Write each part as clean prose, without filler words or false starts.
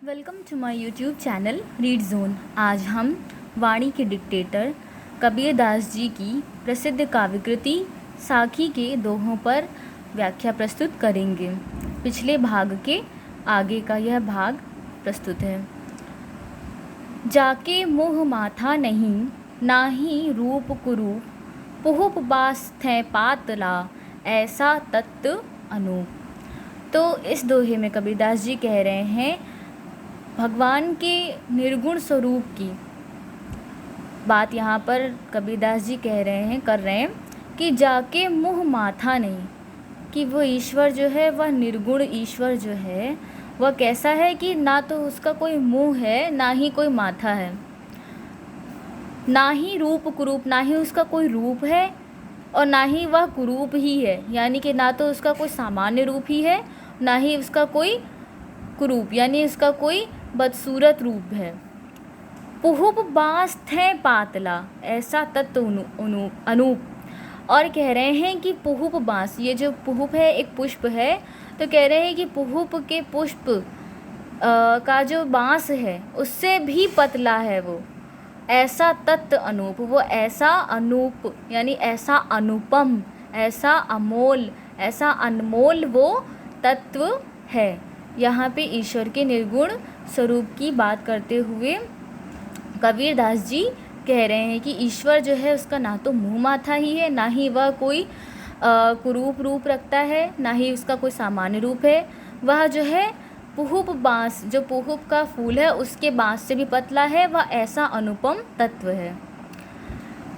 Welcome to my YouTube channel read zone. आज हम वाणी के डिक्टेटर कबीर दास जी की प्रसिद्ध काव्यकृति साखी के दोहों पर व्याख्या प्रस्तुत करेंगे। पिछले भाग के आगे का यह भाग प्रस्तुत है। जाके मोह माथा नहीं, नाही रूप कुरूप, पुहुप बास थे पातला, ऐसा तत्व अनूप। तो इस दोहे में कबीरदास जी कह रहे हैं भगवान के निर्गुण स्वरूप की बात यहाँ पर कबीरदास जी कर रहे हैं कि जाके मुँह माथा नहीं, कि वो ईश्वर जो है, वह निर्गुण ईश्वर जो है वह कैसा है कि ना तो उसका कोई मुँह है, ना ही कोई माथा है, ना ही रूप कुरूप, ना ही उसका कोई रूप है और ना ही वह कुरूप ही है, यानी कि ना तो उसका कोई सामान्य रूप ही है, ना ही उसका कोई कुरूप यानी इसका कोई बदसूरत रूप है। पुहुप बास थे पातला, ऐसा तत्व अनूप। और कह रहे हैं कि पुहुप बांस, ये जो पुहुप है एक पुष्प है, तो कह रहे हैं कि पुहुप के पुष्प का जो बांस है उससे भी पतला है वो। ऐसा तत्व अनूप, वो ऐसा अनूप यानी ऐसा अनुपम, ऐसा अमोल, ऐसा अनमोल वो तत्व है। यहाँ पे ईश्वर के निर्गुण स्वरूप की बात करते हुए कबीरदास जी कह रहे हैं कि ईश्वर जो है उसका ना तो मुँह माथा ही है, ना ही वह कोई कुरूप रूप रखता है, ना ही उसका कोई सामान्य रूप है। वह जो है पुहुप बाँस, जो पुहुप का फूल है उसके बाँस से भी पतला है, वह ऐसा अनुपम तत्व है।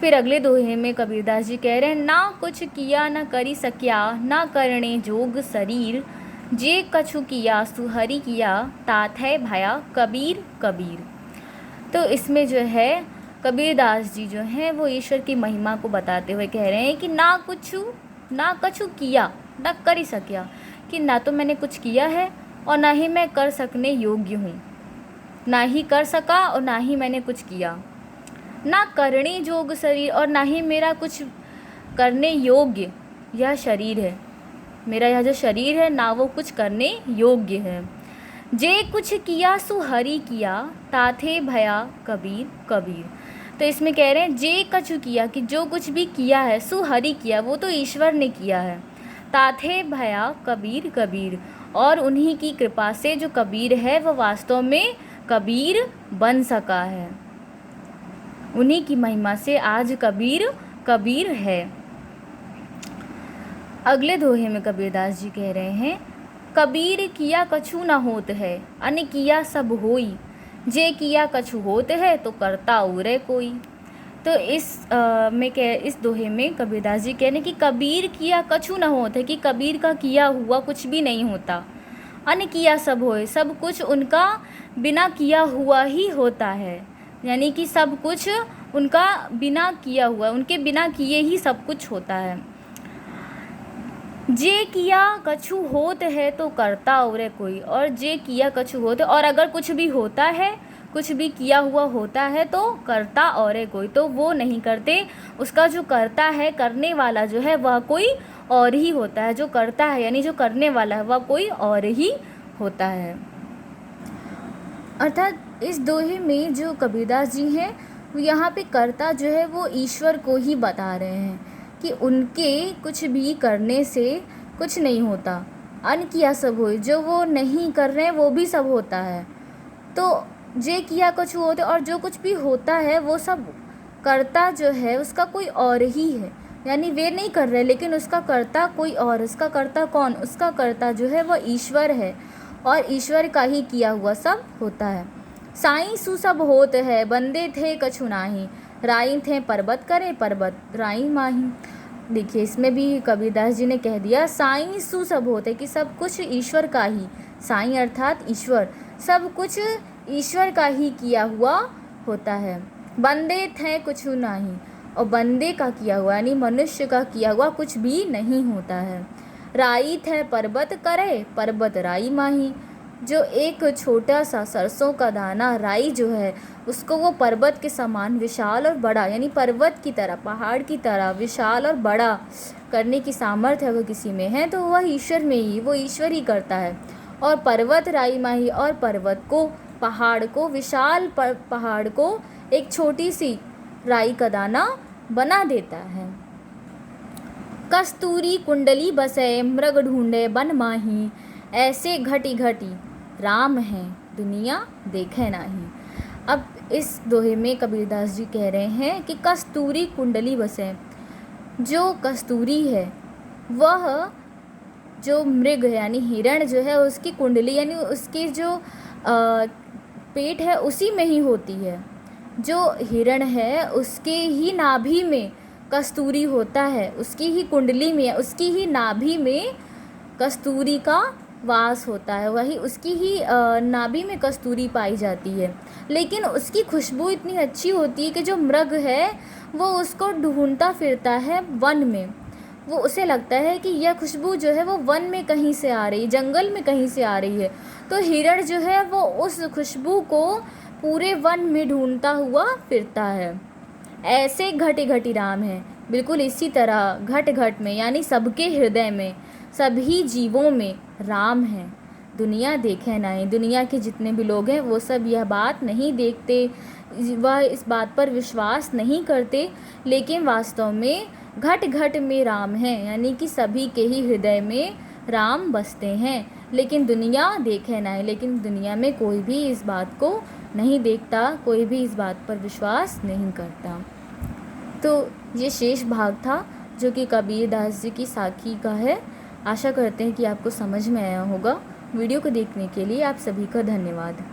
फिर अगले दोहे में कबीरदास जी कह रहे हैं ना कुछ किया न करी सक्या, ना करने जोग शरीर, जे कछु किया सुहरी किया, तात है भया कबीर कबीर। तो इसमें जो है कबीरदास जी जो हैं वो ईश्वर की महिमा को बताते हुए कह रहे हैं कि ना कछु किया ना करी सक्या, कि ना तो मैंने कुछ किया है और ना ही मैं कर सकने योग्य हूँ, ना ही कर सका और ना ही मैंने कुछ किया। ना करने जोग शरीर, और ना ही मेरा कुछ करने योग्य यह शरीर है, मेरा यह जो शरीर है ना वो कुछ करने योग्य है। जे कुछ किया सुहरी किया, ताथे भया कबीर कबीर। तो इसमें कह रहे हैं जे कछु किया, कि जो कुछ भी किया है, सुहरी किया वो तो ईश्वर ने किया है, ताथे भया कबीर कबीर, और उन्हीं की कृपा से जो कबीर है वह वास्तव में कबीर बन सका है। उन्हीं की महिमा से आज कबीर कबीर है। अगले दोहे में कबीरदास जी कह रहे हैं कबीर किया कछु न होत है, अन किया सब होई, जे किया कछु होत है तो करता उरे कोई। तो इस दोहे में कबीरदास जी कह रहे हैं कि कबीर किया कछु न होत है, कि कबीर का किया हुआ कुछ भी नहीं होता। अन किया सब होए, सब कुछ उनका बिना किया हुआ ही होता है, यानी कि सब कुछ उनका बिना किया हुआ, उनके बिना किए ही सब कुछ होता है। जे किया कछु होत है तो करता और कोई, और जे किया कछु होत है, और अगर कुछ भी होता है, कुछ भी किया हुआ होता है तो करता और कोई, तो वो नहीं करते, उसका जो करता है, करने वाला जो है वह कोई और ही होता है। जो करता है यानी जो करने वाला है वह कोई और ही होता है। अर्थात इस दोहे में जो कबीरदास जी हैं वो यहाँ पे कर्ता जो है वो ईश्वर को ही बता रहे हैं कि उनके कुछ भी करने से कुछ नहीं होता। अन किया सब होए, जो वो नहीं कर रहे हैं वो भी सब होता है। तो जे किया कुछ होते, और जो कुछ भी होता है वो सब कर्ता जो है उसका कोई और ही है, यानी वे नहीं कर रहे लेकिन उसका कर्ता कोई और। उसका कर्ता कौन? उसका कर्ता जो है वह ईश्वर है, और ईश्वर का ही किया हुआ सब होता है। साईं सु सब होत है, बंदे थे कछु नाही, राई थे पर्वत करे, पर्वत राई माही। देखिए इसमें भी कबीरदास जी ने कह दिया साईं सु सब होते, कि सब कुछ ईश्वर का ही, साईं अर्थात ईश्वर, सब कुछ ईश्वर का ही किया हुआ होता है। बंदे थे कुछ नहीं, और बंदे का किया हुआ यानी मनुष्य का किया हुआ कुछ भी नहीं होता है। राई थे पर्वत करे, पर्वत राई माही, जो एक छोटा सा सरसों का दाना राई जो है उसको वो पर्वत के समान विशाल और बड़ा, यानी पर्वत की तरह, पहाड़ की तरह विशाल और बड़ा करने की सामर्थ्य अगर किसी में है तो वह ईश्वर में ही, वो ईश्वर ही करता है। और पर्वत राई माही, और पर्वत को, पहाड़ को, विशाल पहाड़ को एक छोटी सी राई का दाना बना देता है। कस्तूरी कुंडली बसै मृग ढूंढे बन माही, ऐसे घटी घटी राम है दुनिया देखे नाही। अब इस दोहे में कबीरदास जी कह रहे हैं कि कस्तूरी कुंडली बसै, जो कस्तूरी है वह जो मृग है यानी हिरण जो है उसकी कुंडली यानी उसकी जो पेट है उसी में ही होती है। जो हिरण है उसके ही नाभि में कस्तूरी होता है, उसकी ही कुंडली में, उसकी ही नाभि में कस्तूरी का वास होता है, वही उसकी ही नाभि में कस्तूरी पाई जाती है। लेकिन उसकी खुशबू इतनी अच्छी होती है कि जो मृग है वो उसको ढूंढता फिरता है वन में। वो उसे लगता है कि यह खुशबू जो है वो वन में कहीं से आ रही, जंगल में कहीं से आ रही है। तो हिरण जो है वो उस खुशबू को पूरे वन में ढूंढता हुआ फिरता है। ऐसे घटे घटी राम है, बिल्कुल इसी तरह घट घट में यानी सबके हृदय में, सभी जीवों में राम है दुनिया देखे नहीं। दुनिया के जितने भी लोग हैं वो सब यह बात नहीं देखते, वह इस बात पर विश्वास नहीं करते, लेकिन वास्तव में घट घट में राम है यानी कि सभी के ही हृदय में राम बसते हैं। लेकिन दुनिया देखे नहीं, लेकिन दुनिया में कोई भी इस बात को नहीं देखता, कोई भी इस बात पर विश्वास नहीं करता। तो ये शेष भाग था जो कि कबीरदास जी की साखी का है। आशा करते हैं कि आपको समझ में आया होगा। वीडियो को देखने के लिए आप सभी का धन्यवाद।